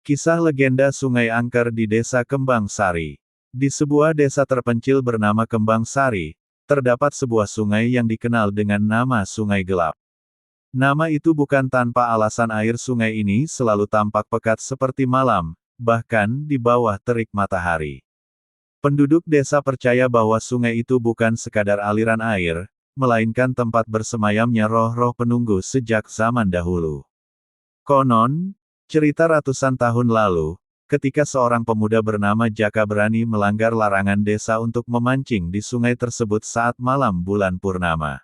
Kisah legenda Sungai Angker di Desa Kembang Sari. Di sebuah desa terpencil bernama Kembang Sari, terdapat sebuah sungai yang dikenal dengan nama Sungai Gelap. Nama itu bukan tanpa alasan. Air sungai ini selalu tampak pekat seperti malam, bahkan di bawah terik matahari. Penduduk desa percaya bahwa sungai itu bukan sekadar aliran air, melainkan tempat bersemayamnya roh-roh penunggu sejak zaman dahulu. Konon, cerita ratusan tahun lalu, ketika seorang pemuda bernama Jaka berani melanggar larangan desa untuk memancing di sungai tersebut saat malam bulan purnama.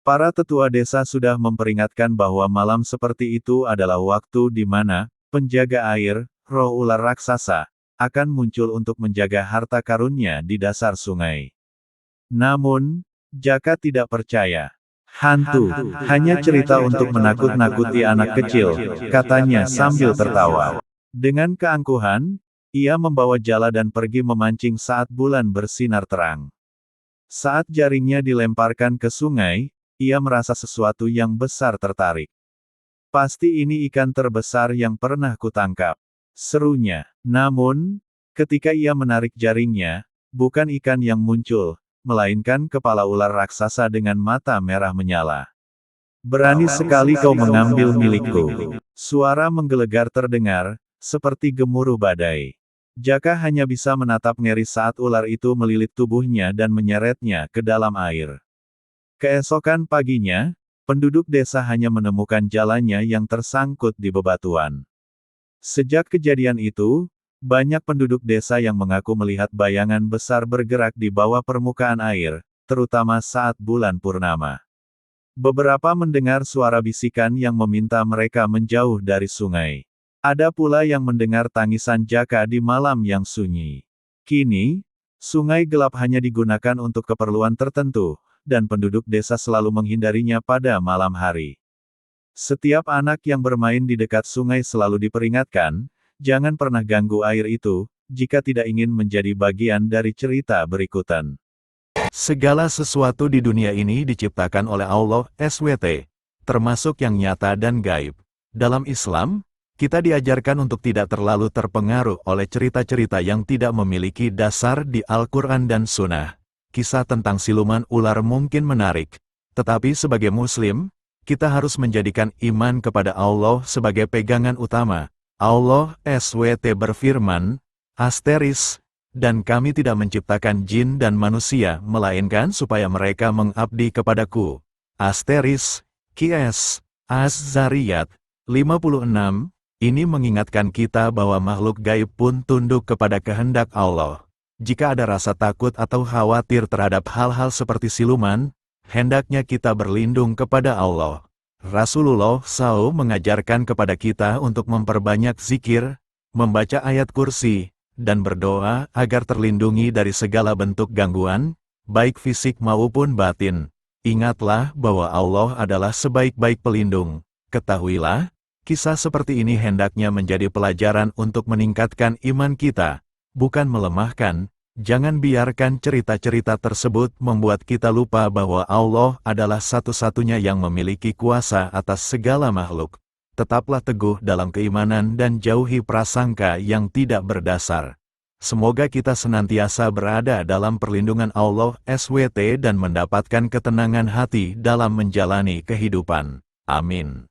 Para tetua desa sudah memperingatkan bahwa malam seperti itu adalah waktu di mana penjaga air, roh ular raksasa, akan muncul untuk menjaga harta karunnya di dasar sungai. Namun, Jaka tidak percaya. Hantu, hanya cerita untuk menakut-nakuti anak kecil, katanya sambil tertawa. Dengan keangkuhan, ia membawa jala dan pergi memancing saat bulan bersinar terang. Saat jaringnya dilemparkan ke sungai, ia merasa sesuatu yang besar tertarik. Pasti ini ikan terbesar yang pernah kutangkap, serunya. Namun, ketika ia menarik jaringnya, bukan ikan yang muncul, melainkan kepala ular raksasa dengan mata merah menyala. "Berani sekali kau mengambil milikku." Suara menggelegar terdengar, seperti gemuruh badai. Jaka hanya bisa menatap ngeri saat ular itu melilit tubuhnya dan menyeretnya ke dalam air. Keesokan paginya, penduduk desa hanya menemukan jalannya yang tersangkut di bebatuan. Sejak kejadian itu, banyak penduduk desa yang mengaku melihat bayangan besar bergerak di bawah permukaan air, terutama saat bulan purnama. Beberapa mendengar suara bisikan yang meminta mereka menjauh dari sungai. Ada pula yang mendengar tangisan Jaka di malam yang sunyi. Kini, Sungai Gelap hanya digunakan untuk keperluan tertentu, dan penduduk desa selalu menghindarinya pada malam hari. Setiap anak yang bermain di dekat sungai selalu diperingatkan, jangan pernah ganggu air itu, jika tidak ingin menjadi bagian dari cerita berikutan. Segala sesuatu di dunia ini diciptakan oleh Allah SWT, termasuk yang nyata dan gaib. Dalam Islam, kita diajarkan untuk tidak terlalu terpengaruh oleh cerita-cerita yang tidak memiliki dasar di Al-Quran dan Sunnah. Kisah tentang siluman ular mungkin menarik, tetapi sebagai Muslim, kita harus menjadikan iman kepada Allah sebagai pegangan utama. Allah SWT berfirman, dan kami tidak menciptakan jin dan manusia, melainkan supaya mereka mengabdi kepadaku. QS, Az-Zariyat 56, ini mengingatkan kita bahwa makhluk gaib pun tunduk kepada kehendak Allah. Jika ada rasa takut atau khawatir terhadap hal-hal seperti siluman, hendaknya kita berlindung kepada Allah. Rasulullah SAW mengajarkan kepada kita untuk memperbanyak zikir, membaca ayat kursi, dan berdoa agar terlindungi dari segala bentuk gangguan, baik fisik maupun batin. Ingatlah bahwa Allah adalah sebaik-baik pelindung. Ketahuilah, kisah seperti ini hendaknya menjadi pelajaran untuk meningkatkan iman kita, bukan melemahkan. Jangan biarkan cerita-cerita tersebut membuat kita lupa bahwa Allah adalah satu-satunya yang memiliki kuasa atas segala makhluk. Tetaplah teguh dalam keimanan dan jauhi prasangka yang tidak berdasar. Semoga kita senantiasa berada dalam perlindungan Allah SWT dan mendapatkan ketenangan hati dalam menjalani kehidupan. Amin.